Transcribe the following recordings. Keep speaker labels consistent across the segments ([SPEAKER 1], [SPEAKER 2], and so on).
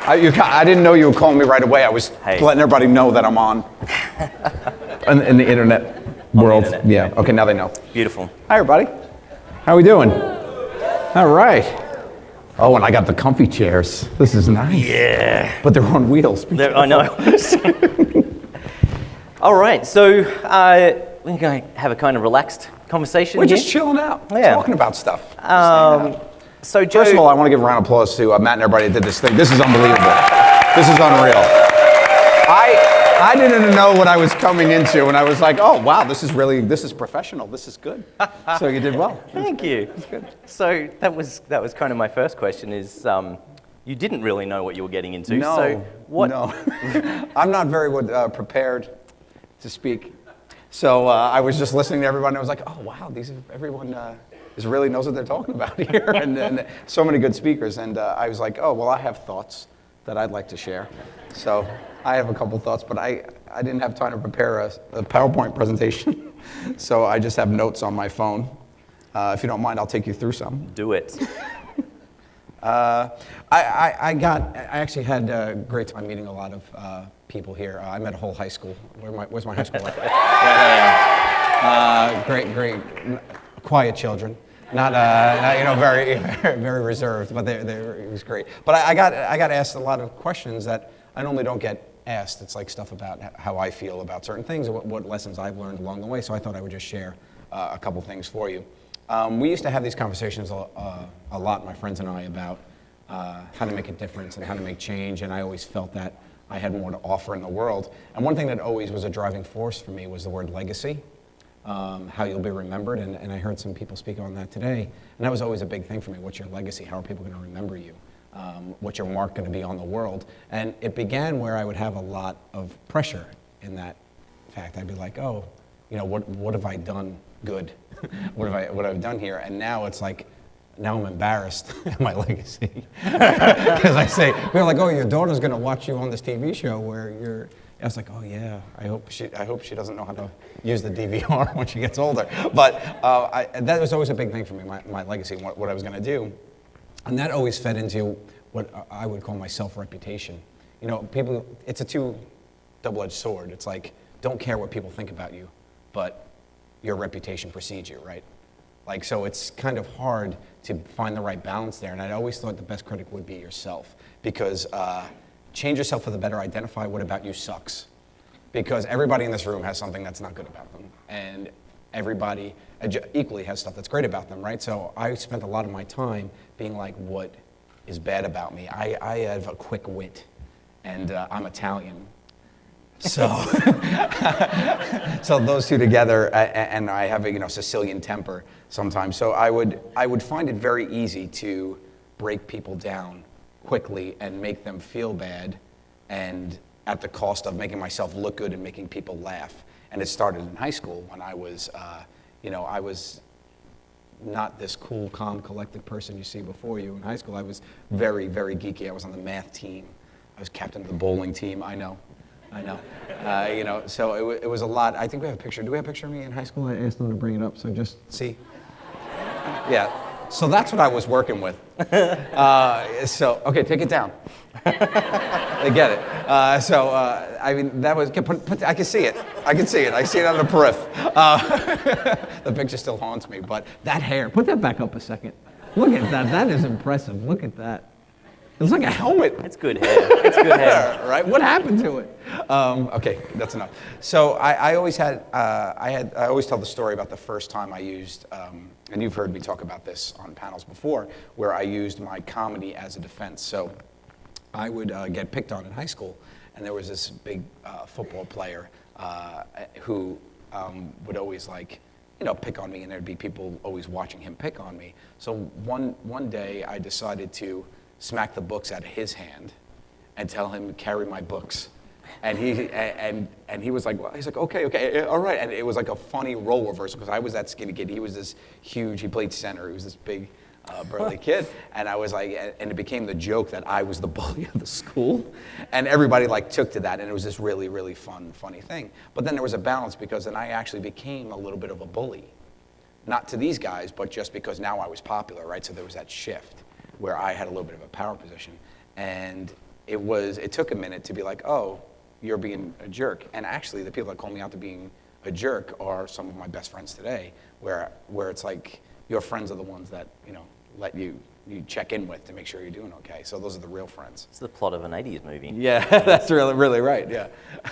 [SPEAKER 1] I didn't know you were calling me right away. I was letting everybody know that I'm on. in the internet world.
[SPEAKER 2] The internet,
[SPEAKER 1] yeah. Okay, now they know.
[SPEAKER 2] Beautiful.
[SPEAKER 1] Hi, everybody. How we doing? All right. Oh, and I got the comfy chairs. This is nice.
[SPEAKER 2] Yeah.
[SPEAKER 1] But they're on wheels.
[SPEAKER 2] I know. All right, so we're going to have a kind of relaxed conversation.
[SPEAKER 1] We're just chilling out, talking about stuff.
[SPEAKER 2] So Joe,
[SPEAKER 1] first of all, I want to give a round of applause to Matt and everybody that did this thing. This is unbelievable. This is unreal. I didn't know what I was coming into, and I was like, oh, wow, this is professional. This is good. So you did well.
[SPEAKER 2] Thank you.
[SPEAKER 1] That's good.
[SPEAKER 2] So that was kind of my first question is, you didn't really know what you were getting into.
[SPEAKER 1] No,
[SPEAKER 2] so what?
[SPEAKER 1] No. I'm not very prepared to speak. So I was just listening to everyone, and I was like, oh, wow, everyone really knows what they're talking about here. and so many good speakers. And I was like, oh, well, I have thoughts that I'd like to share. So I have a couple thoughts, but I didn't have time to prepare a PowerPoint presentation. So I just have notes on my phone. If you don't mind, I'll take you through some.
[SPEAKER 2] Do it.
[SPEAKER 1] I actually had a great time meeting a lot of people here. I met a whole high school. Where's my high school? Great, quiet children. Not very, very reserved, but it was great. But I got asked a lot of questions that I normally don't get asked. It's like stuff about how I feel about certain things, and what lessons I've learned along the way. So I thought I would just share a couple things for you. We used to have these conversations a lot, my friends and I, about how to make a difference and how to make change, and I always felt that I had more to offer in the world. And one thing that always was a driving force for me was the word legacy, how you'll be remembered, and I heard some people speak on that today, and that was always a big thing for me. What's your legacy? How are people going to remember you? What's your mark going to be on the world? And it began where I would have a lot of pressure in that fact. I'd be like, oh, what have I done good? what have I done here? And now it's like, now I'm embarrassed at my legacy. Because I say, they're like, oh, your daughter's going to watch you on this TV show where you're, I was like, oh yeah, I hope she doesn't know how to use the DVR when she gets older. But that was always a big thing for me, my legacy, and what I was going to do. And that always fed into what I would call my self-reputation. People, it's a double-edged sword. It's like, don't care what people think about you, but your reputation precedes you, right? Like, so it's kind of hard to find the right balance there. And I always thought the best critic would be yourself, because change yourself for the better, identify what about you sucks. Because everybody in this room has something that's not good about them. And everybody equally has stuff that's great about them, right? So I spent a lot of my time being like, what is bad about me? I have a quick wit, and I'm Italian. So, so those two together, and I have a Sicilian temper sometimes. So I would find it very easy to break people down quickly and make them feel bad, and at the cost of making myself look good and making people laugh. And it started in high school when I was, I was not this cool, calm, collected person you see before you. In high school, I was very, very geeky. I was on the math team. I was captain of the bowling team. I know. So it was a lot. I think we have a picture. Do we have a picture of me in high school? I asked them to bring it up, so just see. Yeah. So that's what I was working with. Okay, take it down. They get it. That was. I can see it. I see it on the periph. The picture still haunts me, but that hair. Put that back up a second. Look at that. That is impressive. Look at that. It looks like a helmet.
[SPEAKER 2] It's good hair.
[SPEAKER 1] Right? What happened to it? Okay, that's enough. So I always tell the story about the first time I used, and you've heard me talk about this on panels before, where I used my comedy as a defense. So I would get picked on in high school, and there was this big football player who would always pick on me, and there'd be people always watching him pick on me. So one day I decided to smack the books out of his hand and tell him to carry my books. And he was like, well, he's like, okay, all right. And it was like a funny role reversal, because I was that skinny kid. He was this huge, he played center. He was this big, burly kid. And I was like, and it became the joke that I was the bully of the school. And everybody took to that. And it was this really, really funny thing. But then there was a balance, because then I actually became a little bit of a bully. Not to these guys, but just because now I was popular, right? So there was that shift where I had a little bit of a power position. And it took a minute to be like, oh, you're being a jerk. And actually, the people that call me out to being a jerk are some of my best friends today, where it's like your friends are the ones that, let you check in with to make sure you're doing okay. So those are the real friends.
[SPEAKER 2] It's the plot of an 80s movie.
[SPEAKER 1] Yeah, that's really right. Yeah,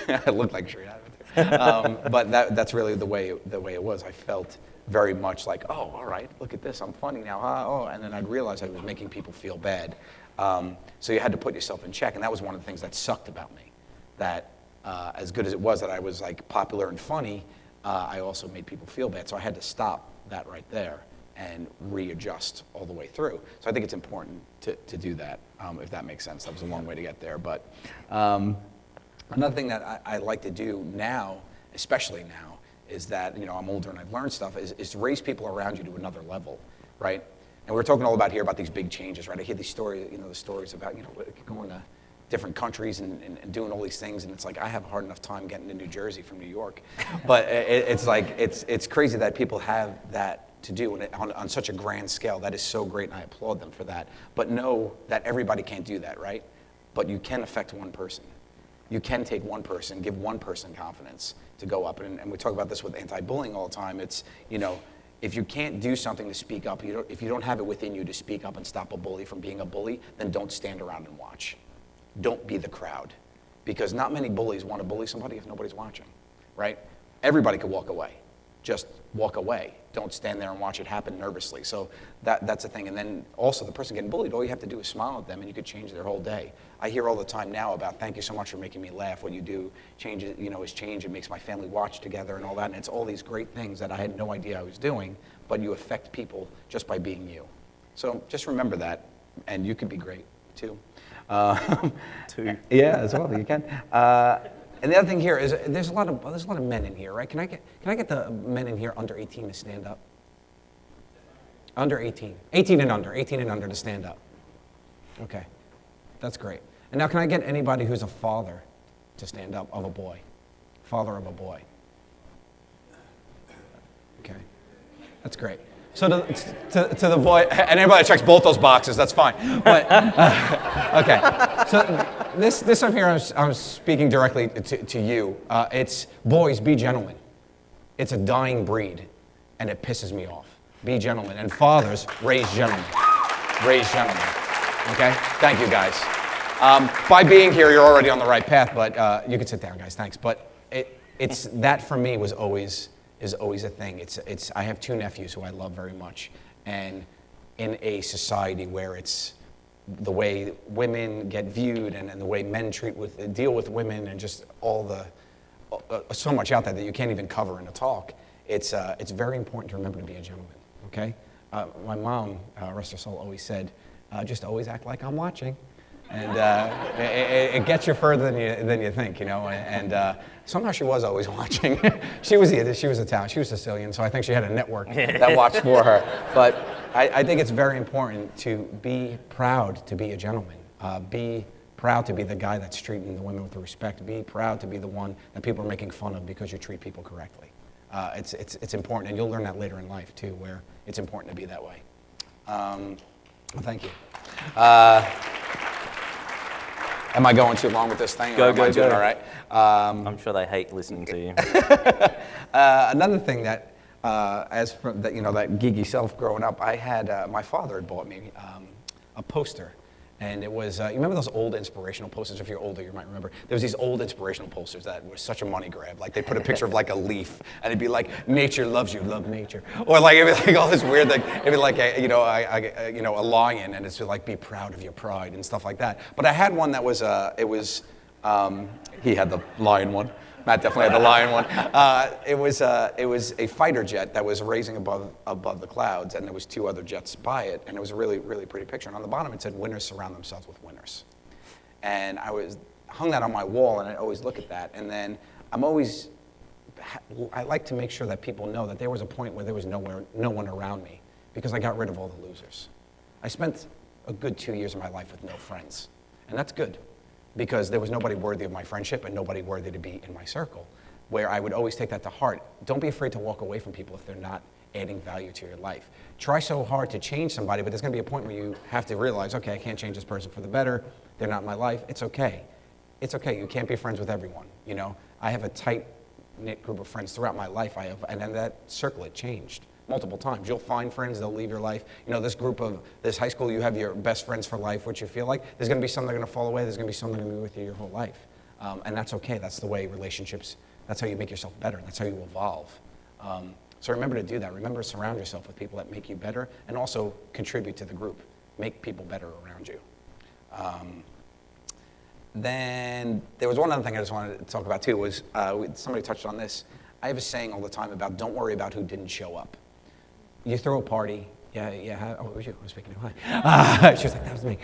[SPEAKER 1] it looked like straight out of it. But that's really the way it was. I felt very much like, oh, all right, look at this, I'm funny now. Oh, and then I'd realize I was making people feel bad. So you had to put yourself in check, and that was one of the things that sucked about me. That as good as it was that I was like popular and funny, I also made people feel bad. So I had to stop that right there and readjust all the way through. So I think it's important to do that, if that makes sense. That was a long way to get there. But another thing that I like to do now, especially now, is that, I'm older and I've learned stuff, is to raise people around you to another level, right? And we're talking all about here about these big changes, right? I hear these stories, the stories about, going to different countries and doing all these things, and it's like I have a hard enough time getting to New Jersey from New York. But it's like, it's crazy that people have that to do on such a grand scale. That is so great, and I applaud them for that. But know that everybody can't do that, right? But you can affect one person. You can take one person, give one person confidence to go up. And we talk about this with anti-bullying all the time. It's, if you can't do something to speak up, if you don't have it within you to speak up and stop a bully from being a bully, then don't stand around and watch. Don't be the crowd. Because not many bullies want to bully somebody if nobody's watching, right? Everybody could walk away. Just walk away. Don't stand there and watch it happen nervously. So that's a thing. And then also the person getting bullied, all you have to do is smile at them and you could change their whole day. I hear all the time now about, thank you so much for making me laugh. What you do changes, is change. It makes my family watch together and all that. And it's all these great things that I had no idea I was doing, but you affect people just by being you. So just remember that, and you can be great too.
[SPEAKER 2] Too.
[SPEAKER 1] Yeah, as well, you can. And the other thing here is there's a lot of men in here, right? Can I get the men in here under 18 to stand up? Under 18. 18 and under to stand up. Okay. That's great. And now can I get anybody who's a father to stand up of a boy? Father of a boy. Okay. That's great. So to the boy, and anybody that checks both those boxes, that's fine. But, okay. So this up here, I'm speaking directly to you. It's boys, be gentlemen. It's a dying breed, and it pisses me off. Be gentlemen. And fathers, raise gentlemen. Raise gentlemen. Okay? Thank you, guys. By being here, you're already on the right path, but you can sit down, guys. Thanks. But it's that for me is always a thing. I have two nephews who I love very much, and in a society where it's the way women get viewed and the way men deal with women and just all so much out there that you can't even cover in a talk. It's very important to remember to be a gentleman. Okay, my mom, rest her soul, always said, just always act like I'm watching. And it gets you further than you think, And somehow she was always watching. She was Italian, she was Sicilian, so I think she had a network that watched for her. But I think it's very important to be proud to be a gentleman. Be proud to be the guy that's treating the women with respect. Be proud to be the one that people are making fun of because you treat people correctly. It's important, and you'll learn that later in life too, where it's important to be that way. Well, thank you. Am I going too long with this thing?
[SPEAKER 2] Go.
[SPEAKER 1] All right.
[SPEAKER 2] I'm sure they hate listening to you.
[SPEAKER 1] Another thing that, as from that, that geeky self growing up, I had my father had bought me a poster, and it was you remember those old inspirational posters? If you're older, you might remember. There was these old inspirational posters that were such a money grab. Like they put a picture of like a leaf, and it'd be like, "Nature loves you, love nature," or like it'd be like all this weird, like it'd be like a lion, and it's like be proud of your pride and stuff like that. But I had one that was he had the lion one. Matt definitely had the lion one. It was a fighter jet that was raising above the clouds, and there was two other jets by it, and it was a really, really pretty picture. And on the bottom it said, "Winners surround themselves with winners." And I hung that on my wall, and I always look at that. And then I like to make sure that people know that there was a point where there was no one around me, because I got rid of all the losers. I spent a good 2 years of my life with no friends, and that's good, because there was nobody worthy of my friendship and nobody worthy to be in my circle. where I would always take that to heart. Don't be afraid to walk away from people if they're not adding value to your life. Try so hard to change somebody, but there's going to be a point where you have to realize, okay, I can't change this person for the better. They're not in my life. It's okay. It's okay. You can't be friends with everyone. You know, I have a tight-knit group of friends throughout my life. And then that circle, it changed multiple times. You'll find friends, they'll leave your life. You know, this high school, you have your best friends for life, which you feel like. There's going to be some that are going to fall away. There's going to be some that are going to be with you your whole life. And that's okay. That's the way relationships, that's how you make yourself better. That's how you evolve. So remember to do that. Remember to surround yourself with people that make you better and also contribute to the group. Make people better around you. Then there was one other thing I just wanted to talk about too was, somebody touched on this. I have a saying all the time about don't worry about who didn't show up. You throw a party, oh, it was you, I was speaking to hi. She was like, that was me.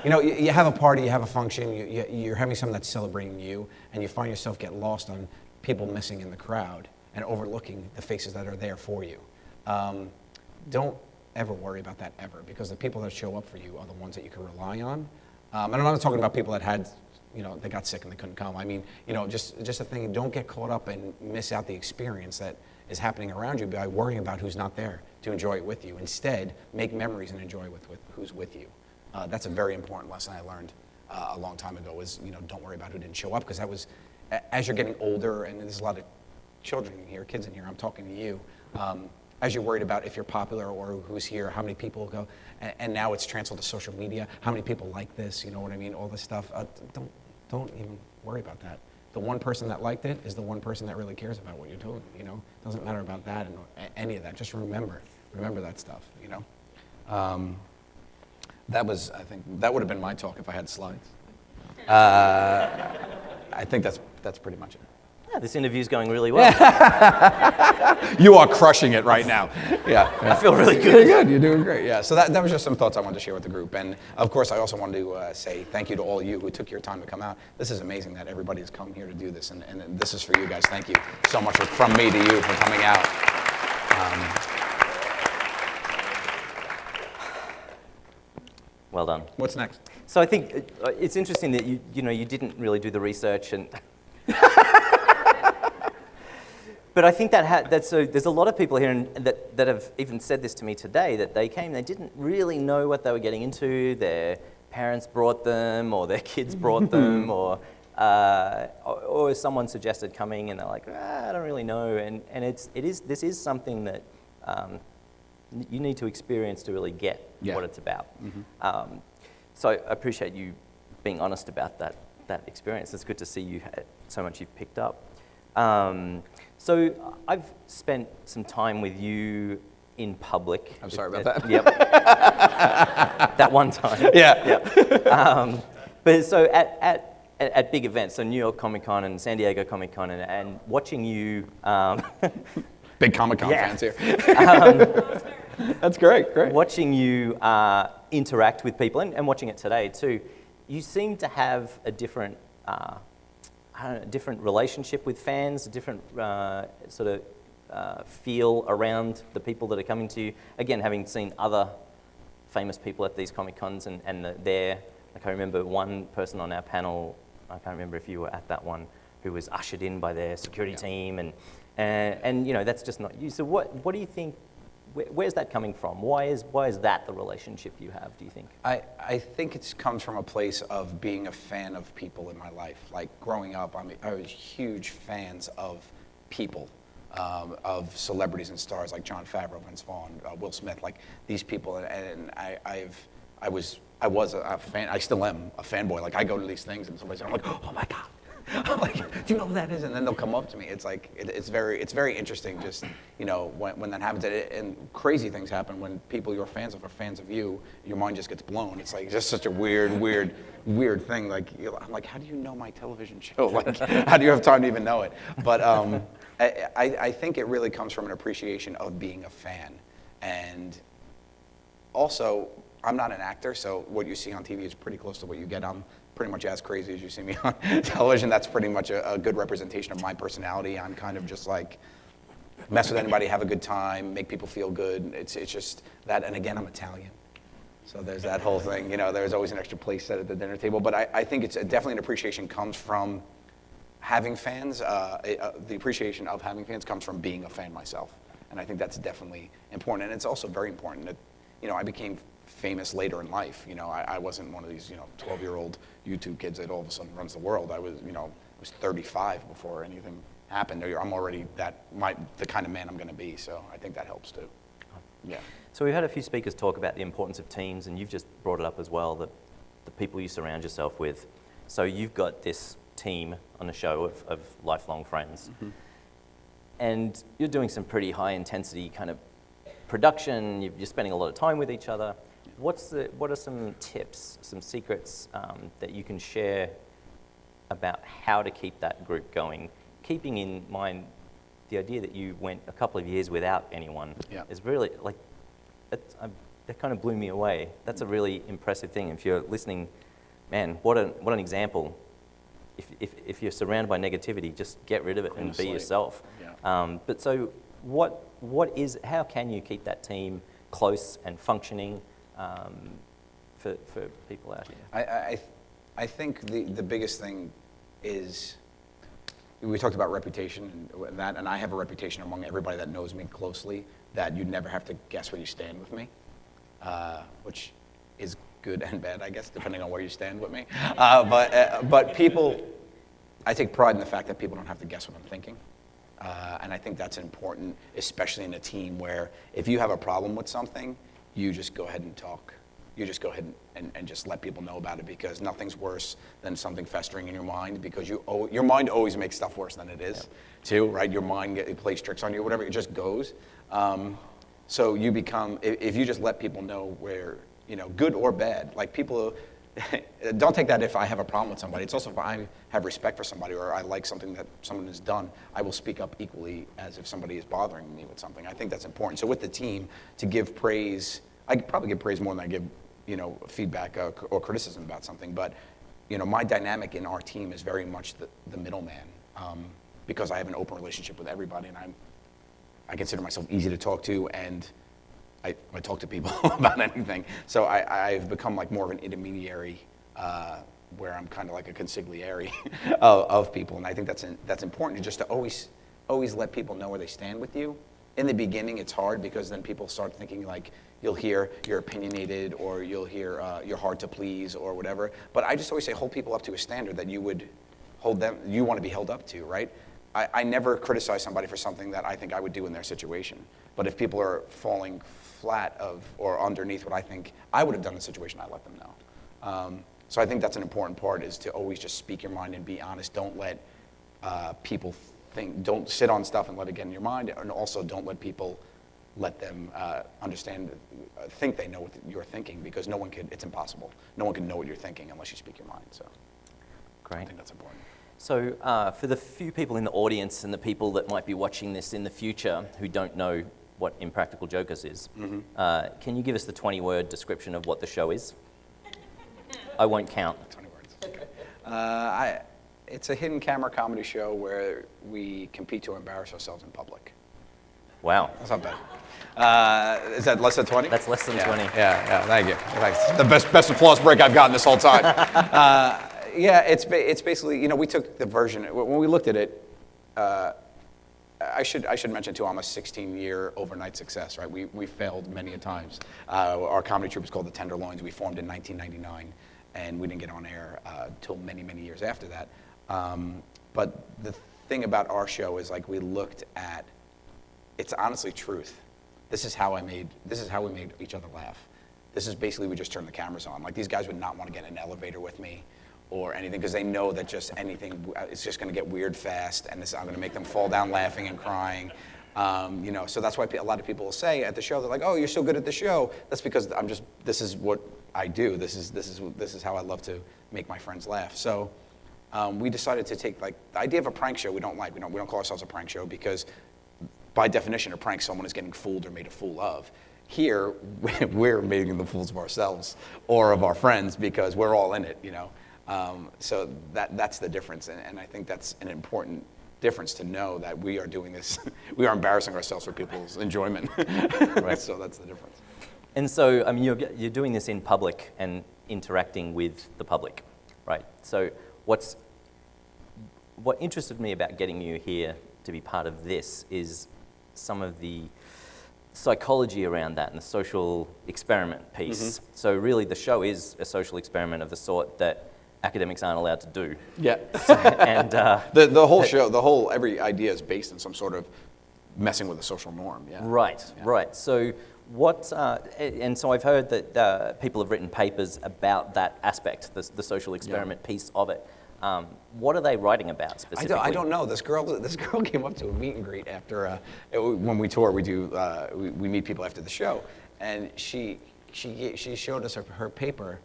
[SPEAKER 1] You know, you have a party, you have a function, you're having something that's celebrating you, and you find yourself get lost on people missing in the crowd and overlooking the faces that are there for you. Don't ever worry about that ever, because the people that show up for you are the ones that you can rely on. And I'm not talking about people that had, you know, they got sick and they couldn't come. I mean, you know, just a thing, don't get caught up and miss out the experience that is happening around you by worrying about who's not there to enjoy it with you. Instead, make memories and enjoy with who's with you. That's a very important lesson I learned a long time ago is, you know, don't worry about who didn't show up, because that was, as you're getting older, and there's a lot of children in here, kids in here, I'm talking to you, as you're worried about if you're popular or who's here, how many people go, and now it's transferred to social media, how many people like this, you know what I mean, all this stuff. Don't even worry about that. The one person that liked it is the one person that really cares about what you're doing, you know? Doesn't matter about that and any of that. Just remember that stuff, you know? That was, I think, that would have been my talk if I had slides. I think that's pretty much it.
[SPEAKER 2] Yeah, this interview's going really well.
[SPEAKER 1] You are crushing it right now. Yeah.
[SPEAKER 2] I feel really good.
[SPEAKER 1] You're good. You're doing great. Yeah. So that was just some thoughts I wanted to share with the group. And of course, I also wanted to say thank you to all you who took your time to come out. This is amazing that everybody has come here to do this. And this is for you guys. Thank you so much from me to you for coming out.
[SPEAKER 2] Well done.
[SPEAKER 1] What's next?
[SPEAKER 2] So I think it's interesting that you didn't really do the research and. But I think there's a lot of people here that have even said this to me today, that they didn't really know what they were getting into. Their parents brought them, or their kids brought them, or someone suggested coming, and they're like, I don't really know. And this is something that you need to experience to really get what it's about. Mm-hmm. So I appreciate you being honest about that experience. It's good to see you had so much you've picked up. So I've spent some time with you in public.
[SPEAKER 1] I'm sorry about that.
[SPEAKER 2] Yep. That one time.
[SPEAKER 1] Yeah.
[SPEAKER 2] Yep. But so at big events, so New York Comic Con and San Diego Comic Con, and watching you.
[SPEAKER 1] Big Comic Con
[SPEAKER 2] Yeah.
[SPEAKER 1] fans here. That's great.
[SPEAKER 2] Watching you interact with people, and watching it today too, you seem to have a different. Different relationship with fans, a different sort of feel around the people that are coming to you. Again, having seen other famous people at these Comic Cons, and like I remember one person on our panel, I can't remember if you were at that one, who was ushered in by their security team, and you know, that's just not you. So what do you think? Where's that coming from? Why is that the relationship you have, do you think?
[SPEAKER 1] I think it comes from a place of being a fan of people in my life. Like growing up, I was huge fans of people, of celebrities and stars like Jon Favreau, Vince Vaughn, Will Smith, like these people. And I was a fan. I still am a fanboy. Like I go to these things and somebody's like, oh my God. I'm like, do you know who that is? And then they'll come up to me. It's like, it's very interesting just, you know, when that happens. And crazy things happen when people you're fans of are fans of you. Your mind just gets blown. It's like just such a weird thing. Like, I'm like, how do you know my television show? Like, how do you have time to even know it? But I think it really comes from an appreciation of being a fan. And also, I'm not an actor, so what you see on TV is pretty close to what you get on. Pretty much as crazy as you see me on television. That's pretty much a good representation of my personality. I'm kind of just like, mess with anybody, have a good time, make people feel good. It's just that, and again, I'm Italian. So there's that whole thing, you know, there's always an extra place set at the dinner table. But I think it's definitely an appreciation comes from having fans, the appreciation of having fans comes from being a fan myself. And I think that's definitely important. And it's also very important that, I became famous later in life. I wasn't one of these, 12-year-old YouTube kids that all of a sudden runs the world. I was, was 35 before anything happened. I'm already the kind of man I'm going to be. So I think that helps too. Yeah.
[SPEAKER 2] So we've had a few speakers talk about the importance of teams, and you've just brought it up as well, that the people you surround yourself with. So you've got this team on the show of lifelong friends. Mm-hmm. And you're doing some pretty high intensity kind of production, you're spending a lot of time with each other. What are some tips, some secrets that you can share about how to keep that group going? Keeping in mind the idea that you went a couple of years without anyone is really, like, that kind of blew me away. That's a really impressive thing. If you're listening, man, what an example. If you're surrounded by negativity, just get rid of it and be yourself. Yeah. But so how can you keep that team close and functioning for people out here?
[SPEAKER 1] I think the biggest thing is, we talked about reputation and I have a reputation among everybody that knows me closely that you'd never have to guess where you stand with me, which is good and bad, I guess, depending on where you stand with me. But people, I take pride in the fact that people don't have to guess what I'm thinking. And I think that's important, especially in a team where if you have a problem with something, you just go ahead and talk. You just go ahead and just let people know about it, because nothing's worse than something festering in your mind, because your mind always makes stuff worse than it is, too, right? Your mind it plays tricks on you, whatever, it just goes. So you become, if you just let people know where, good or bad, like people, don't take that if I have a problem with somebody. It's also if I have respect for somebody or I like something that someone has done, I will speak up equally as if somebody is bothering me with something. I think that's important. So with the team, to give praise, I could probably give praise more than I give, feedback or criticism about something. But, my dynamic in our team is very much the middleman, because I have an open relationship with everybody, and I consider myself easy to talk to, and I talk to people about anything. So I've become like more of an intermediary, where I'm kind of like a consigliere of people, and I think that's important, just to always let people know where they stand with you. In the beginning, it's hard because then people start thinking like you'll hear you're opinionated, or you'll hear you're hard to please or whatever. But I just always say hold people up to a standard that you would hold them, you want to be held up to, right? I never criticize somebody for something that I think I would do in their situation. But if people are falling flat or underneath what I think I would have done in the situation, I let them know. So I think that's an important part, is to always just speak your mind and be honest. Don't let people don't sit on stuff and let it get in your mind, and also don't let people let them think they know what you're thinking, because it's impossible. No one can know what you're thinking unless you speak your mind. So
[SPEAKER 2] great.
[SPEAKER 1] I think that's important.
[SPEAKER 2] So for the few people in the audience and the people that might be watching this in the future who don't know what Impractical Jokers is, can you give us the 20-word description of what the show is? I won't count.
[SPEAKER 1] 20 words. Okay. It's a hidden camera comedy show where we compete to embarrass ourselves in public.
[SPEAKER 2] Wow.
[SPEAKER 1] That's not bad. Is that less than 20?
[SPEAKER 2] That's less than 20.
[SPEAKER 1] Yeah, thank you. Thanks. The best applause break I've gotten this whole time. It's basically, we took the version, when we looked at it, I should mention too, I'm a 16-year overnight success, right? We failed many a times. Our comedy troupe is called the Tenderloins. We formed in 1999, and we didn't get on air till many, many years after that. But the thing about our show is, like, we looked at, it's honestly truth. This is how we made each other laugh. This is basically, we just turned the cameras on. Like, these guys would not want to get in an elevator with me or anything, because they know that just anything, it's just going to get weird fast, and I'm going to make them fall down laughing and crying. So that's why a lot of people will say at the show, they're like, "Oh, you're so good at the show." That's because this is what I do. This is how I love to make my friends laugh. So we decided to take, like, the idea of a prank show. We don't call ourselves a prank show, because by definition, a prank, someone is getting fooled or made a fool of. Here, we're making the fools of ourselves or of our friends, because we're all in it, So that's the difference, and I think that's an important difference, to know that we are doing this, we are embarrassing ourselves for people's enjoyment. Right. So that's the difference.
[SPEAKER 2] And so, I mean, you're doing this in public and interacting with the public, right? So what interested me about getting you here to be part of this is some of the psychology around that and the social experiment piece. So really the show is a social experiment of the sort that academics aren't allowed to do.
[SPEAKER 1] Yeah.
[SPEAKER 2] And
[SPEAKER 1] The whole show, every idea is based on some sort of messing with a social norm. Yeah.
[SPEAKER 2] Right. So what, and so I've heard that people have written papers about that aspect, the social experiment piece of it. What are they writing about specifically?
[SPEAKER 1] I don't know. This girl came up to a meet and greet after when we tour. We meet people after the show, and she showed us her paper.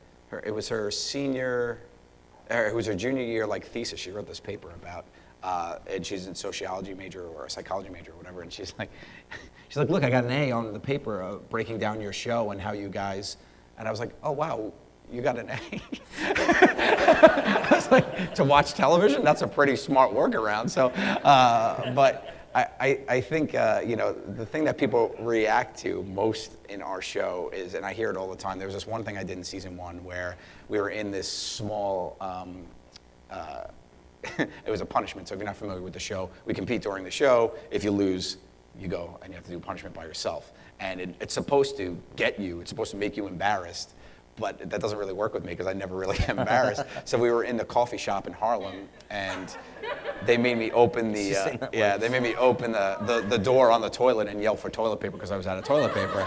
[SPEAKER 1] It was her junior year thesis. She wrote this paper about, and she's a sociology major or a psychology major or whatever. And she's like, look, I got an A on the paper breaking down your show and how you guys. And I was like, oh wow, you got an A. I was like, to watch television, that's a pretty smart workaround. So, but I think the thing that people react to most in our show is, and I hear it all the time. There was this one thing I did in season 1 where we were in this small. It was a punishment. So if you're not familiar with the show, we compete during the show. If you lose, you go and you have to do punishment by yourself. And it's supposed to get you. It's supposed to make you embarrassed. But that doesn't really work with me because I never really get embarrassed. So we were in the coffee shop in Harlem, and they made me open the door on the toilet and yell for toilet paper because I was out of toilet paper.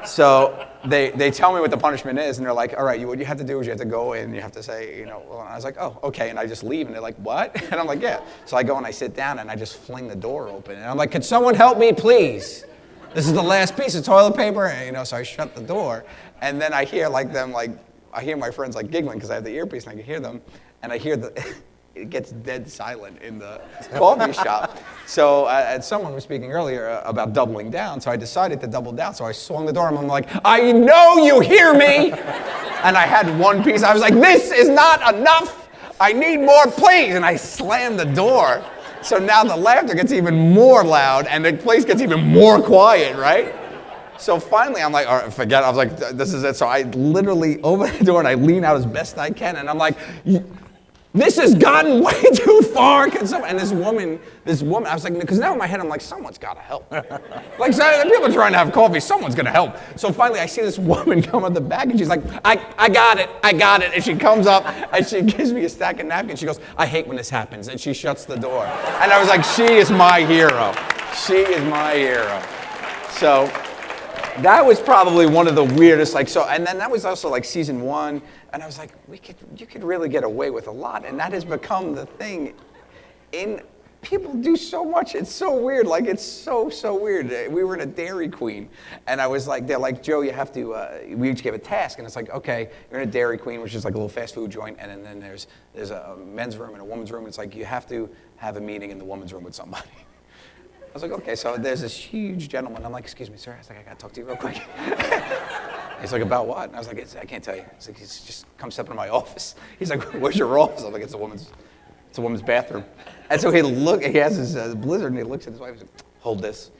[SPEAKER 1] So they tell me what the punishment is, and they're like, all right, what you have to do is you have to go in and you have to say, well, and I was like, oh, okay, and I just leave, and they're like, what? And I'm like, yeah. So I go and I sit down, and I just fling the door open, and I'm like, could someone help me, please? This is the last piece of toilet paper, and, so I shut the door, and then I hear I hear my friends giggling because I have the earpiece, and I can hear them, and I hear it gets dead silent in the coffee shop. So and someone was speaking earlier about doubling down, so I decided to double down. So I swung the door, and I'm like, I know you hear me! And I had one piece. I was like, this is not enough! I need more, please! And I slammed the door. So now the laughter gets even more loud, and the place gets even more quiet, right? So finally, I'm like, all right, forget it. I was like, this is it. So I literally open the door, and I lean out as best I can, and I'm like, this has gotten way too far. And this woman, I was like, because now in my head, I'm like, someone's got to help. People are trying to have coffee, someone's going to help. So finally, I see this woman come out the back, and she's like, I got it. And she comes up, and she gives me a stack of napkins. She goes, I hate when this happens. And she shuts the door. And I was like, she is my hero. She is my hero. So that was probably one of the weirdest, and then that was also season 1, and I was like, you could really get away with a lot, and that has become the thing. People do so much, it's so weird, it's so weird. We were in a Dairy Queen, and I was like, they're like, Joe, you have to, we each give a task, and it's like, okay, you're in a Dairy Queen, which is a little fast food joint, and then there's a men's room and a woman's room, and it's like, you have to have a meeting in the woman's room with somebody. I was like, okay, so there's this huge gentleman. I'm like, excuse me, sir. I was like, I got to talk to you real quick. He's like, about what? And I was like, I can't tell you. He's like, he's just come step into my office. He's like, where's your office? I'm like, it's a woman's bathroom. And so he has his blizzard, and he looks at his wife and he's like, hold this.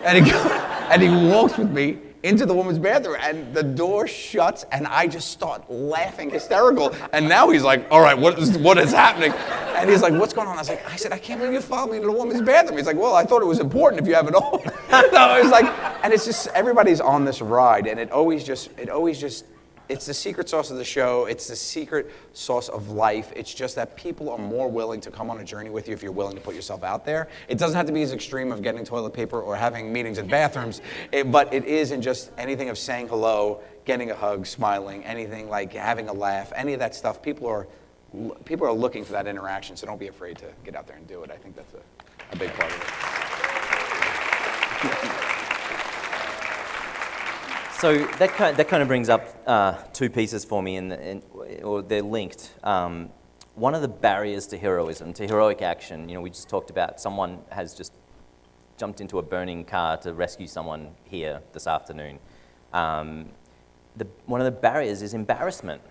[SPEAKER 1] And he walks with me into the woman's bathroom, and the door shuts, and I just start laughing hysterical. And now he's like, all right, what is happening? And he's like, what's going on? I said, I can't believe you followed me into the woman's bathroom. He's like, well, I thought it was important if you have it on. So it's and it's just, everybody's on this ride, and it always just, it's the secret sauce of the show. It's the secret sauce of life. It's just that people are more willing to come on a journey with you if you're willing to put yourself out there. It doesn't have to be as extreme of getting toilet paper or having meetings in bathrooms, but it is in just anything of saying hello, getting a hug, smiling, anything like having a laugh, any of that stuff. People are looking for that interaction, so don't be afraid to get out there and do it. I think that's a big part of it.
[SPEAKER 2] So that kind of brings up two pieces for me, or they're linked. One of the barriers to heroism, to heroic action, we just talked about someone has just jumped into a burning car to rescue someone here this afternoon. One of the barriers is embarrassment.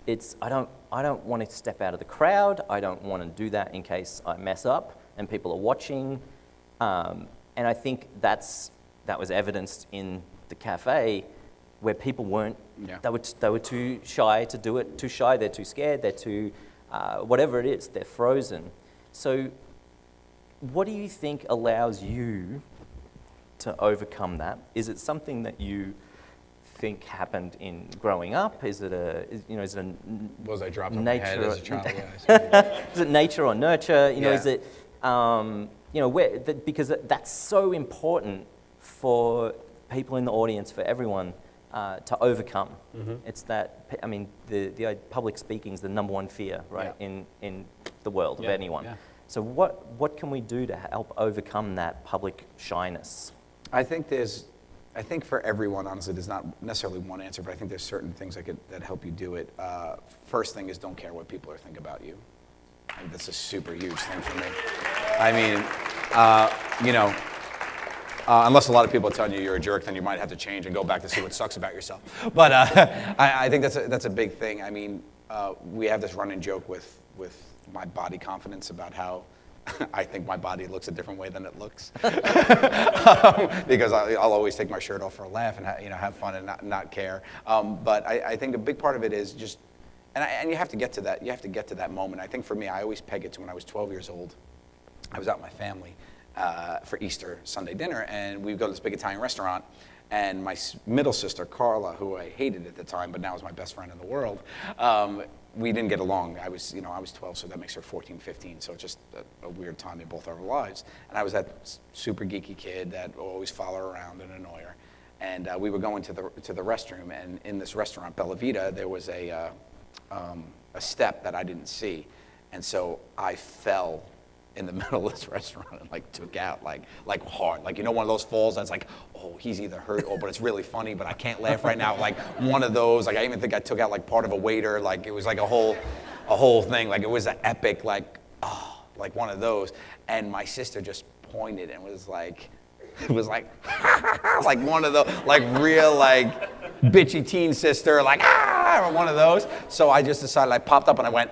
[SPEAKER 2] It's I don't want to step out of the crowd. I don't want to do that in case I mess up and people are watching. And I think that was evidenced in the cafe, where people weren't. Yeah. They were too shy to do it. Too shy. They're too scared. They're too whatever it is. They're frozen. So what do you think allows you to overcome that? Is it something that you think happened in growing up? Is it is it a
[SPEAKER 1] Was I dropped on my head
[SPEAKER 2] nature?
[SPEAKER 1] as a child? Yeah.
[SPEAKER 2] Is it nature or nurture?
[SPEAKER 1] Yeah.
[SPEAKER 2] Is it because that's so important for people in the audience, for everyone to overcome. It's that, I mean, the public speaking is the number one fear, right, in the world of anyone.
[SPEAKER 1] Yeah.
[SPEAKER 2] So what can we do to help overcome that public shyness?
[SPEAKER 1] I think for everyone, honestly, there's not necessarily one answer, but I think there's certain things that help you do it. First thing is don't care what people are thinking about you. I think that's a super huge thing for me. I mean, unless a lot of people are telling you you're a jerk, then you might have to change and go back to see what sucks about yourself. But I think that's a big thing. I mean, we have this running joke with my body confidence about how I think my body looks a different way than it looks. Because I'll always take my shirt off for a laugh and have fun and not care. But I think a big part of it is just, and you have to get to that. You have to get to that moment. I think for me, I always peg it to when I was 12 years old. I was out with my family for Easter Sunday dinner, and we would go to this big Italian restaurant. And my middle sister, Carla, who I hated at the time, but now is my best friend in the world, we didn't get along. I was 12, so that makes her 14, 15. So it's just a weird time in both our lives. And I was that super geeky kid that would always follow her around and annoy her. And we were going to the restroom, and in this restaurant, Bella Vita, there was a step that I didn't see, and so I fell in the middle of this restaurant and took out like hard, one of those falls that's like, oh, he's either hurt but it's really funny, but I can't laugh right now, one of those. I even think I took out part of a waiter, it was a whole thing, it was an epic one of those. And my sister just pointed and was like, it was like one of the real bitchy teen sister, one of those. So I just decided, I popped up and I went,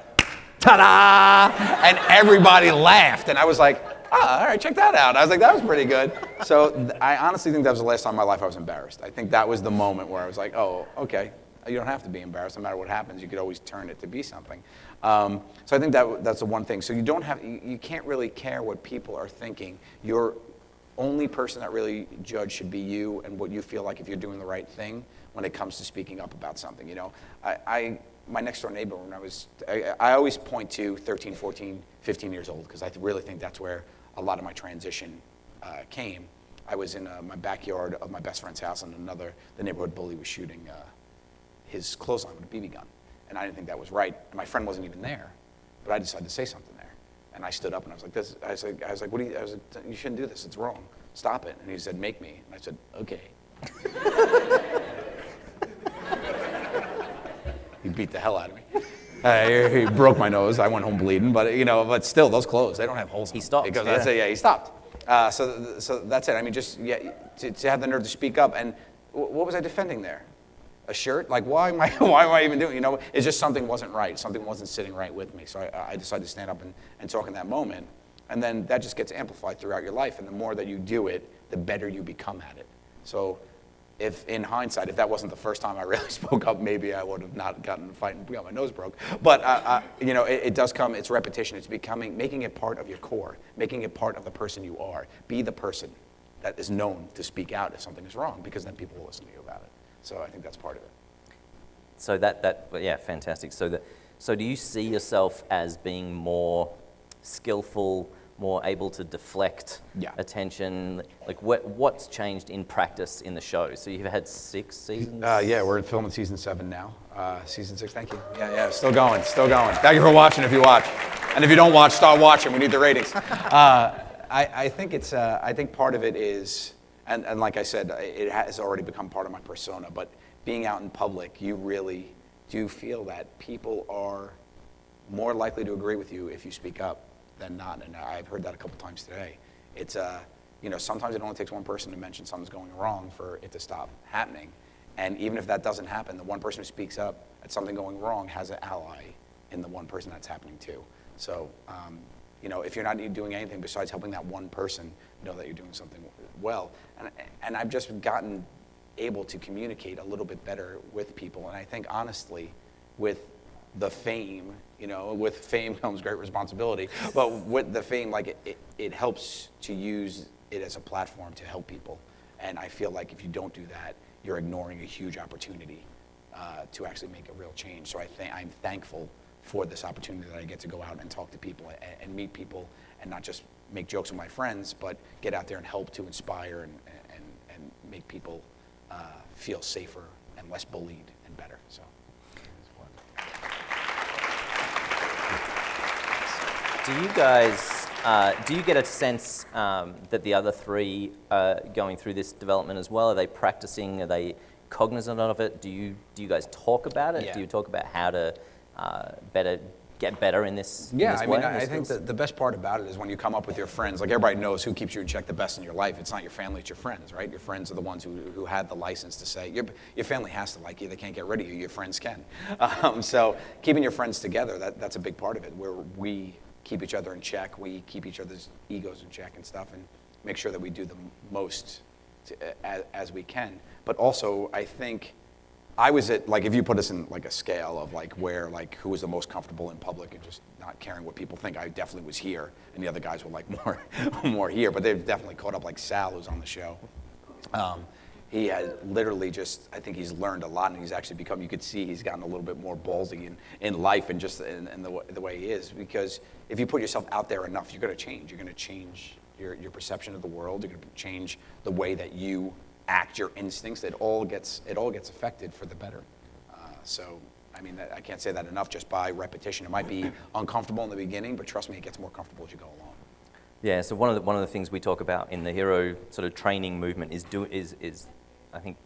[SPEAKER 1] ta-da! And everybody laughed, and I was like, oh, all right, check that out. I was like, that was pretty good. So I honestly think that was the last time in my life I was embarrassed. I think that was the moment where I was like, oh, okay, you don't have to be embarrassed. No matter what happens, you could always turn it to be something. So I think that's the one thing. So you can't really care what people are thinking. Your only person that really judge should be you and what you feel like if you're doing the right thing when it comes to speaking up about something. My next door neighbor, when I always point to 13, 14, 15 years old, because I really think that's where a lot of my transition came. I was in my backyard of my best friend's house, and the neighborhood bully was shooting his clothesline with a BB gun. And I didn't think that was right. And my friend wasn't even there, but I decided to say something there. And I stood up and I was like, you shouldn't do this, it's wrong. Stop it. And he said, make me. And I said, okay. He beat the hell out of me. He broke my nose. I went home bleeding, but still, those clothes, they don't have holes in them.
[SPEAKER 2] He stopped.
[SPEAKER 1] Because that's it, yeah, he stopped. So that's it. I mean, just to have the nerve to speak up. And what was I defending there? A shirt? Why am I even doing? It's just something wasn't right. Something wasn't sitting right with me. So I decided to stand up and talk in that moment. And then that just gets amplified throughout your life. And the more that you do it, the better you become at it. So if in hindsight, if that wasn't the first time I really spoke up, maybe I would have not gotten in a fight and got my nose broke. But it does come. It's repetition. It's making it part of your core, making it part of the person you are. Be the person that is known to speak out if something is wrong, because then people will listen to you about it. So I think that's part of it.
[SPEAKER 2] So yeah, fantastic. So do you see yourself as being more skillful, more able to deflect attention? What's changed in practice in the show? So you've had 6 seasons?
[SPEAKER 1] Yeah, we're filming season 7 now. Season 6, thank you. Yeah, still going. Thank you for watching if you watch. And if you don't watch, start watching. We need the ratings. I think part of it is, and like I said, it has already become part of my persona, but being out in public, you really do feel that people are more likely to agree with you if you speak up than not, and I've heard that a couple times today. It's sometimes it only takes one person to mention something's going wrong for it to stop happening, and even if that doesn't happen, the one person who speaks up at something going wrong has an ally in the one person that's happening to. So, if you're not doing anything besides helping that one person, know that you're doing something well. And I've just gotten able to communicate a little bit better with people, and I think honestly, with the fame, with fame comes great responsibility, but with the fame, like it helps to use it as a platform to help people. And I feel like if you don't do that, you're ignoring a huge opportunity to actually make a real change. So I'm thankful for this opportunity that I get to go out and talk to people and meet people and not just make jokes with my friends, but get out there and help to inspire and make people feel safer and less bullied and better. So.
[SPEAKER 2] Do you get a sense that the other three are going through this development as well? Are they practicing? Are they cognizant of it? Do you guys talk about it?
[SPEAKER 1] Yeah.
[SPEAKER 2] Do you talk about how to get better in this?
[SPEAKER 1] Yeah,
[SPEAKER 2] in this
[SPEAKER 1] I
[SPEAKER 2] way,
[SPEAKER 1] mean,
[SPEAKER 2] in this
[SPEAKER 1] I think
[SPEAKER 2] skills?
[SPEAKER 1] that the best part about it is when you come up with your friends. Like everybody knows who keeps you in check the best in your life. It's not your family, it's your friends, right? Your friends are the ones who had the license to say your family has to like you. They can't get rid of you. Your friends can. So keeping your friends together, that's a big part of it. Where we keep each other in check, we keep each other's egos in check and stuff, and make sure that we do the most as we can. But also, I think I was at, like, if you put us in like a scale of like where, like, who was the most comfortable in public and just not caring what people think, I definitely was here, and the other guys were like more here. But they've definitely caught up, like Sal, who's on the show. He had literally I think he's learned a lot, and he's actually become, you could see he's gotten a little bit more ballsy in life and just in the way he is. Because if you put yourself out there enough, you're going to change. You're going to change your perception of the world. You're going to change the way that you act, your instincts. It all gets affected for the better. So, I mean, I can't say that enough just by repetition. It might be uncomfortable in the beginning, but trust me, it gets more comfortable as you go along.
[SPEAKER 2] Yeah, so one of the things we talk about in the hero sort of training movement is I think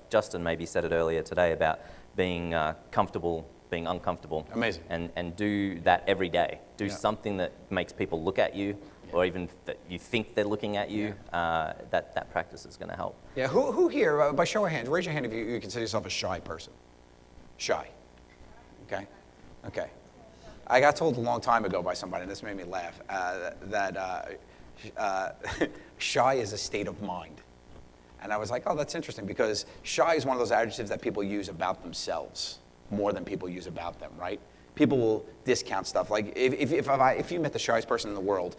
[SPEAKER 2] Justin maybe said it earlier today about being comfortable, being uncomfortable.
[SPEAKER 1] Amazing.
[SPEAKER 2] And do that every day. Do something that makes people look at you, or even that you think they're looking at you. That practice is going to help.
[SPEAKER 1] Yeah. Who here, by show of hands, raise your hand if you consider yourself a shy person. Shy. Okay. Okay. I got told a long time ago by somebody, and this made me laugh, that shy is a state of mind. And I was like, oh, that's interesting, because shy is one of those adjectives that people use about themselves more than people use about them, right? People will discount stuff. Like, if you met the shyest person in the world,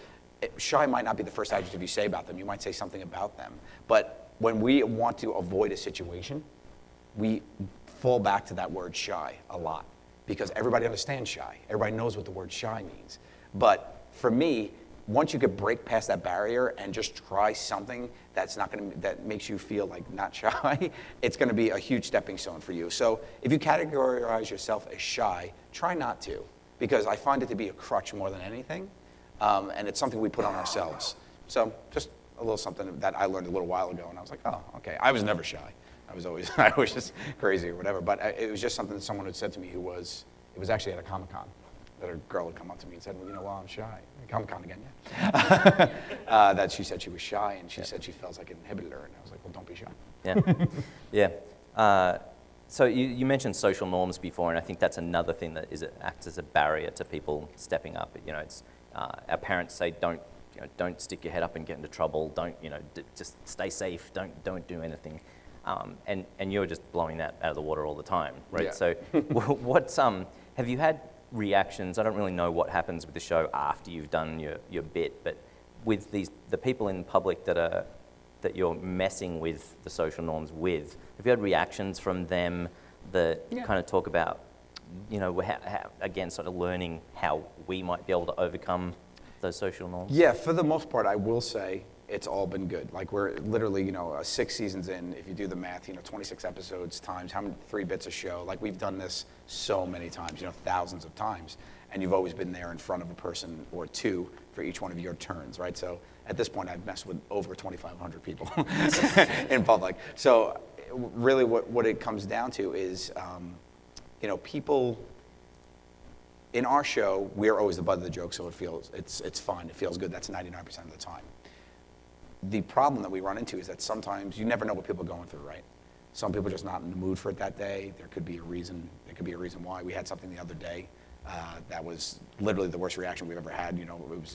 [SPEAKER 1] shy might not be the first adjective you say about them. You might say something about them. But when we want to avoid a situation, we fall back to that word shy a lot, because everybody understands shy. Everybody knows what the word shy means. But for me, once you could break past that barrier and just try something that makes you feel like not shy, it's going to be a huge stepping stone for you. So if you categorize yourself as shy, try not to, because I find it to be a crutch more than anything, and it's something we put on ourselves. So just a little something that I learned a little while ago, and I was like, oh, okay. I was never shy. I was just crazy or whatever, but it was just something that someone had said to me it was actually at a Comic-Con. That a girl had come up to me and said, well, I'm shy. Comic-Con again, yeah. That she said she was shy, and she said she feels like it inhibited her, and I was like, well, don't be shy.
[SPEAKER 2] Yeah. So you mentioned social norms before, and I think that's another thing that acts as a barrier to people stepping up. It's our parents say don't stick your head up and get into trouble. Don't just stay safe. Don't do anything. And you're just blowing that out of the water all the time, right?
[SPEAKER 1] Yeah.
[SPEAKER 2] So what's have you had reactions? I don't really know what happens with the show after you've done your bit, but with the people in public that you're messing with the social norms with, have you had reactions from them that kind of talk about, how, again, sort of learning how we might be able to overcome those social norms?
[SPEAKER 1] Yeah, for the most part, I will say it's all been good. Like, we're literally, 6 seasons in, if you do the math, 26 episodes times how many 3 bits a show. Like, we've done this so many times, thousands of times, and you've always been there in front of a person or two for each one of your turns, right? So at this point, I've messed with over 2,500 people in public. So really what it comes down to is, people in our show, we're always the butt of the joke, so it's fun, it feels good. That's 99% of the time. The problem that we run into is that sometimes you never know what people are going through, right? Some people are just not in the mood for it that day. There could be a reason. There could be a reason why. We had something the other day that was literally the worst reaction we've ever had.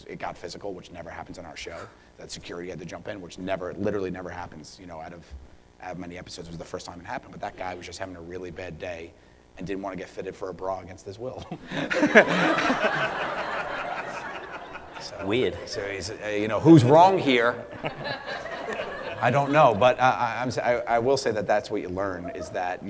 [SPEAKER 1] It got physical, which never happens on our show. That security had to jump in, which literally never happens. Out of many episodes, it was the first time it happened. But that guy was just having a really bad day, and didn't want to get fitted for a bra against his will.
[SPEAKER 2] Weird.
[SPEAKER 1] So he's, who's wrong here? I don't know, but I will say that that's what you learn is that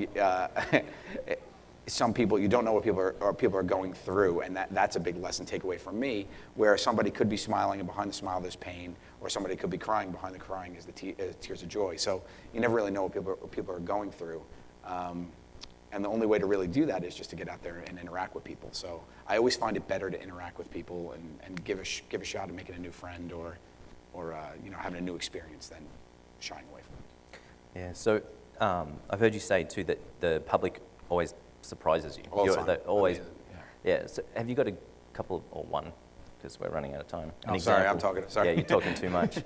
[SPEAKER 1] some people, you don't know what people are going through, and that's a big lesson takeaway from me, where somebody could be smiling and behind the smile there's pain, or somebody could be crying, behind the crying is the tears of joy. So you never really know what people are going through. And the only way to really do that is just to get out there and interact with people. So I always find it better to interact with people and give a shot at making a new friend or having a new experience than shying away from it.
[SPEAKER 2] Yeah, so I've heard you say too that the public always surprises you.
[SPEAKER 1] All the time.
[SPEAKER 2] Always. Yeah. So have you got a couple or one? Because we're running out of time.
[SPEAKER 1] Oh, sorry, I'm talking. Sorry.
[SPEAKER 2] Yeah, you're talking too much.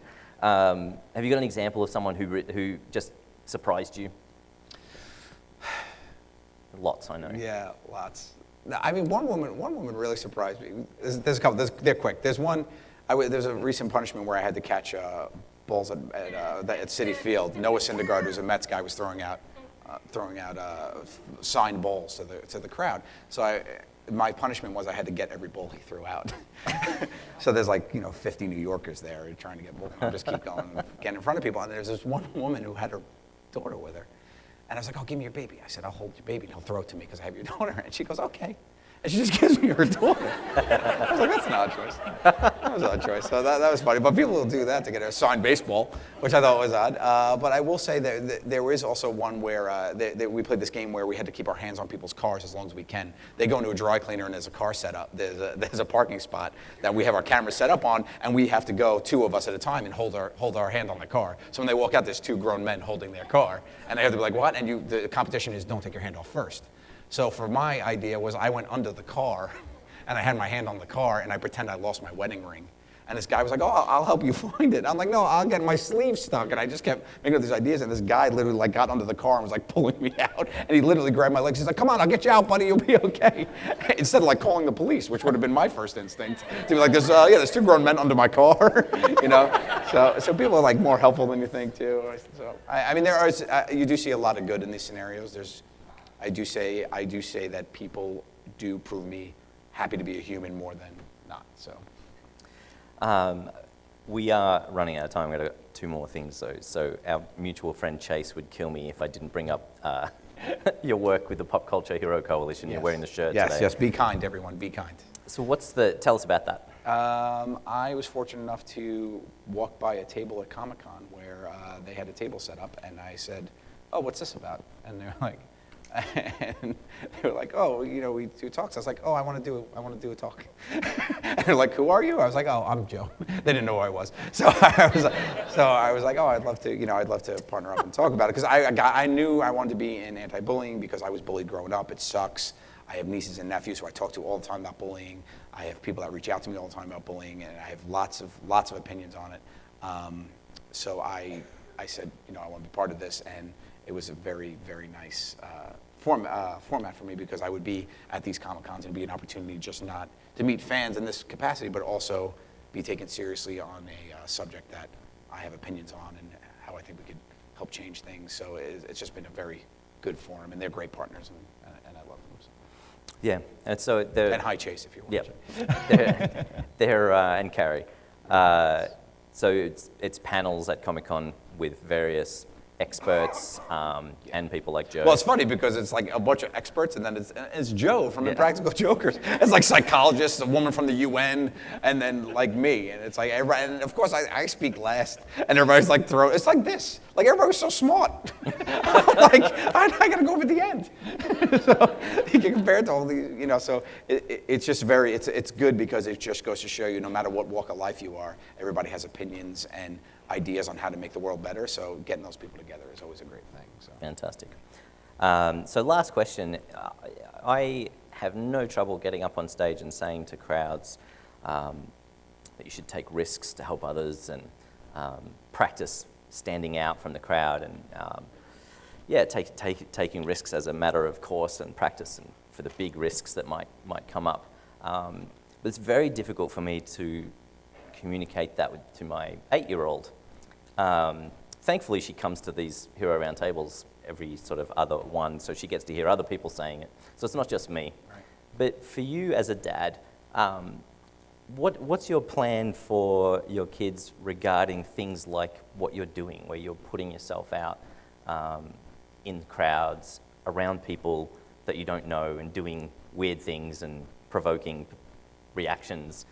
[SPEAKER 2] Have you got an example of someone who just surprised you? Lots, I know.
[SPEAKER 1] Yeah, lots. I mean, one woman really surprised me. There's a couple. They're quick. There's one. There's a recent punishment where I had to catch balls at Citi Field. Noah Syndergaard, who's a Mets guy, was throwing out signed balls to the crowd. So my punishment was I had to get every ball he threw out. So there's 50 New Yorkers there trying to get balls. I just keep going, getting in front of people. And there's this one woman who had her daughter with her. And I was like, oh, give me your baby. I said, I'll hold your baby and he'll throw it to me because I have your daughter. And she goes, okay. And she just gives me her daughter. I was like, that's an odd choice. That was an odd choice. So that was funny. But people will do that to get a signed baseball, which I thought was odd. But I will say that there is also one where we played this game where we had to keep our hands on people's cars as long as we can. They go into a dry cleaner and there's a car set up. There's a parking spot that we have our cameras set up on, and we have to go, 2 of us at a time, and hold our hand on the car. So when they walk out, there's 2 grown men holding their car. And they have to be like, what? And the competition is don't take your hand off first. So for my idea was I went under the car, and I had my hand on the car, and I pretend I lost my wedding ring. And this guy was like, oh, I'll help you find it. I'm like, no, I'll get my sleeve stuck. And I just kept making up these ideas, and this guy literally got under the car and was pulling me out. And he literally grabbed my legs. He's like, come on, I'll get you out, buddy, you'll be okay. Instead of calling the police, which would have been my first instinct. To be like, there's 2 grown men under my car, So people are more helpful than you think too. So I mean, you do see a lot of good in these scenarios. I do say that people do prove me happy to be a human more than not. So.
[SPEAKER 2] We are running out of time. We've got 2 more things, though. So our mutual friend Chase would kill me if I didn't bring up your work with the Pop Culture Hero Coalition. Yes. You're wearing the shirt today.
[SPEAKER 1] Yes. Be kind, everyone. Be kind.
[SPEAKER 2] So tell us about that.
[SPEAKER 1] I was fortunate enough to walk by a table at Comic-Con where they had a table set up, and I said, oh, what's this about? And they're like, and they were like, oh, we do talks. I was like, oh, I want to do a talk. And they're like, who are you? I was like, oh, I'm Joe. They didn't know who I was. So I was like, oh, I'd love to partner up and talk about it because I knew I wanted to be in anti-bullying because I was bullied growing up. It sucks. I have nieces and nephews who I talk to all the time about bullying. I have people that reach out to me all the time about bullying, and I have lots of opinions on it. So I said, I want to be part of this, and it was a very, very nice format for me because I would be at these Comic-Cons and be an opportunity just not to meet fans in this capacity, but also be taken seriously on a subject that I have opinions on and how I think we could help change things. So it's just been a very good forum, and they're great partners, and I love them. So.
[SPEAKER 2] Yeah, and so
[SPEAKER 1] and hi Chase if you want.
[SPEAKER 2] Yeah, they're and Carrie. So it's panels at Comic-Con with various experts and people like Joe.
[SPEAKER 1] Well, it's funny because it's a bunch of experts, and then it's Joe from Impractical Jokers. It's psychologists, a woman from the UN, and then me. And it's and of course I speak last, and everybody's it's like this. Everybody was so smart. I gotta go over the end. So you can compare it to all these, so it's just it's good because it just goes to show you no matter what walk of life you are, everybody has opinions and ideas on how to make the world better, so getting those people together is always a great thing. So.
[SPEAKER 2] Fantastic. So last question. I have no trouble getting up on stage and saying to crowds that you should take risks to help others and practice standing out from the crowd and taking risks as a matter of course and practice and for the big risks that might come up. But it's very difficult for me to communicate that to my 8-year-old. Thankfully, she comes to these Hero Roundtables every sort of other one, so she gets to hear other people saying it. So it's not just me.
[SPEAKER 1] Right.
[SPEAKER 2] But for you as a dad, what's your plan for your kids regarding things like what you're doing, where you're putting yourself out in crowds, around people that you don't know, and doing weird things and provoking reactions?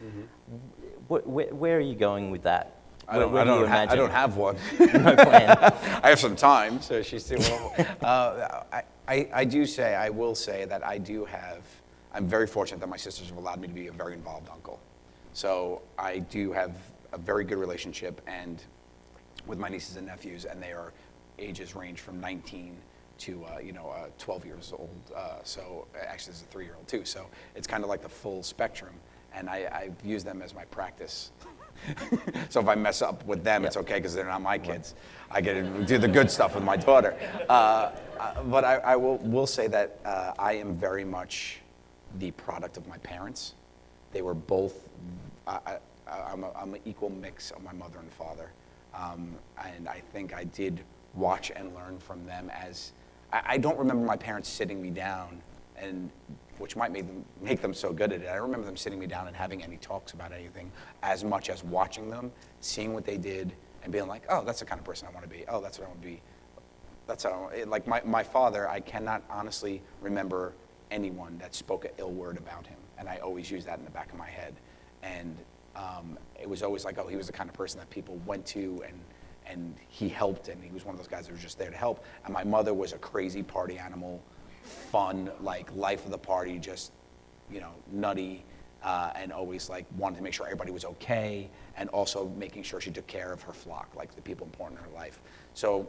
[SPEAKER 2] Where are you going with that?
[SPEAKER 1] I don't have one.
[SPEAKER 2] No plan.
[SPEAKER 1] I have some time, so she's too little. I will say that I'm very fortunate that my sisters have allowed me to be a very involved uncle. So I do have a very good relationship and with my nieces and nephews, and their ages range from 19 to 12 years old. So actually there's a 3-year-old too. So it's kind of like the full spectrum, and I've used them as my practice. So if I mess up with them, it's okay because they're not my kids. I get to do the good stuff with my daughter. But I will say that I am very much the product of my parents. They were both, I'm an equal mix of my mother and father. And I think I did watch and learn from them as, I don't remember my parents sitting me down, and which might make them so good at it. I don't remember them sitting me down and having any talks about anything as much as watching them, seeing what they did, and being like, oh, that's the kind of person I want to be. Oh, that's what I want to be. That's how like my father, I cannot honestly remember anyone that spoke an ill word about him, and I always use that in the back of my head. And it was always like, oh, he was the kind of person that people went to and he helped, and he was one of those guys that was just there to help. And my mother was a crazy party animal, fun, like life of the party, just, nutty, and always like wanted to make sure everybody was okay, and also making sure she took care of her flock, like the people important in her life. So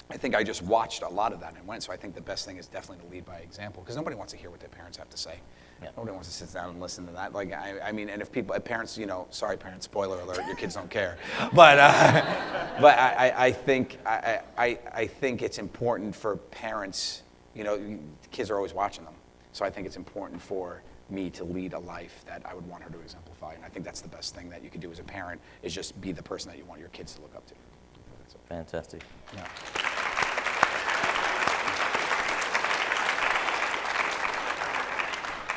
[SPEAKER 1] I think I just watched a lot of that and went. So I think the best thing is definitely to lead by example, because nobody wants to hear what their parents have to say. Yeah. Nobody wants to sit down and listen to that. Like, I mean, and if parents, sorry parents, spoiler alert, your kids don't care. But I think it's important for parents, kids are always watching them. So I think it's important for me to lead a life that I would want her to exemplify. And I think that's the best thing that you can do as a parent, is just be the person that you want your kids to look up to.
[SPEAKER 2] Fantastic.
[SPEAKER 1] Yeah.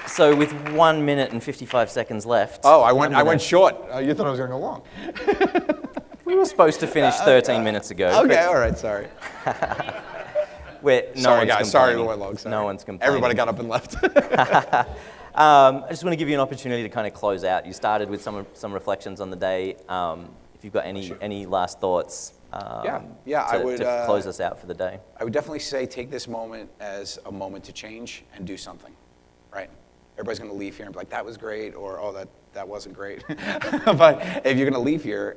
[SPEAKER 2] So with 1 minute and 55 seconds left.
[SPEAKER 1] Oh, I went short. You thought I was going to go long.
[SPEAKER 2] We were supposed to finish 13 minutes ago.
[SPEAKER 1] Okay, all right, sorry.
[SPEAKER 2] Sorry, guys.
[SPEAKER 1] Sorry we went long. Sorry.
[SPEAKER 2] No one's complaining.
[SPEAKER 1] Everybody got up and left.
[SPEAKER 2] I just want to give you an opportunity to kind of close out. You started with some reflections on the day. If you've got any last thoughts to close us out for the day.
[SPEAKER 1] I would definitely say take this moment as a moment to change and do something, right? Everybody's going to leave here and be like, that was great, or oh, that wasn't great. But if you're going to leave here,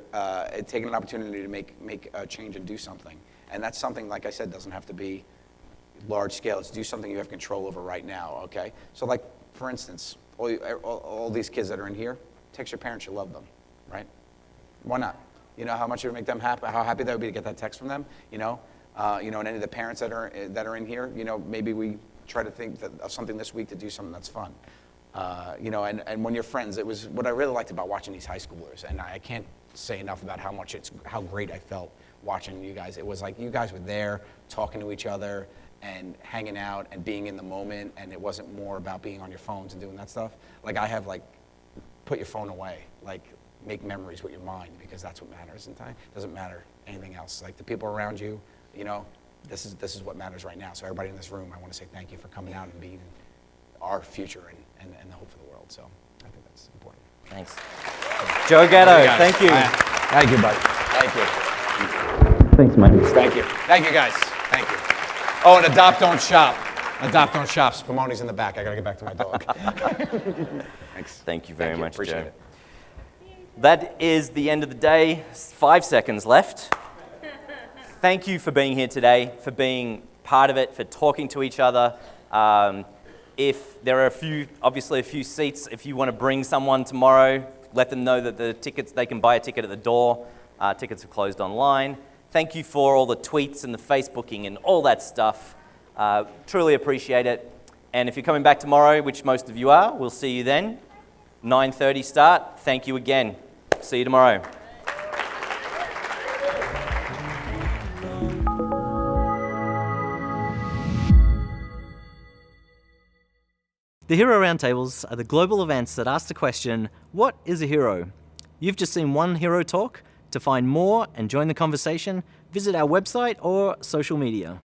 [SPEAKER 1] taking an opportunity to make a change and do something. And that's something, like I said, doesn't have to be large scale. It's do something you have control over right now, okay? So like, for instance, all these kids that are in here, text your parents you love them, right? Why not? You know how much it would make them happy, how happy that would be to get that text from them, and any of the parents that are in here, maybe we try to think of something this week to do something that's fun. And when you're friends, it was what I really liked about watching these high schoolers, and I can't say enough about how great I felt watching you guys. It was like you guys were there talking to each other and hanging out and being in the moment, and it wasn't more about being on your phones and doing that stuff. Like I have put your phone away, make memories with your mind, because that's what matters in time. It doesn't matter anything else. Like the people around you, this is what matters right now. So everybody in this room, I want to say thank you for coming out and being our future and the hope for the world. So I think that's important.
[SPEAKER 2] Thanks. Joe Gatto, thank you.
[SPEAKER 1] Thank you, buddy. Thank you.
[SPEAKER 2] Thanks, mate.
[SPEAKER 1] Thank you. Thank you, guys. Thank you. Oh, and adopt, don't shop. Adopt, don't shop. Spumoni's in the back. I got to get back to my dog. Thanks.
[SPEAKER 2] Thank you very much,
[SPEAKER 1] Appreciate
[SPEAKER 2] Joe.
[SPEAKER 1] it.
[SPEAKER 2] That is the end of the day. 5 seconds left. Thank you for being here today, for being part of it, for talking to each other. If there are obviously a few seats, if you want to bring someone tomorrow, let them know that the tickets, they can buy a ticket at the door. Tickets are closed online. Thank you for all the tweets and the Facebooking and all that stuff. Truly appreciate it. And if you're coming back tomorrow, which most of you are, we'll see you then. 9:30 start. Thank you again. See you tomorrow. The Hero Roundtables are the global events that ask the question, what is a hero? You've just seen one hero talk. To find more and join the conversation, visit our website or social media.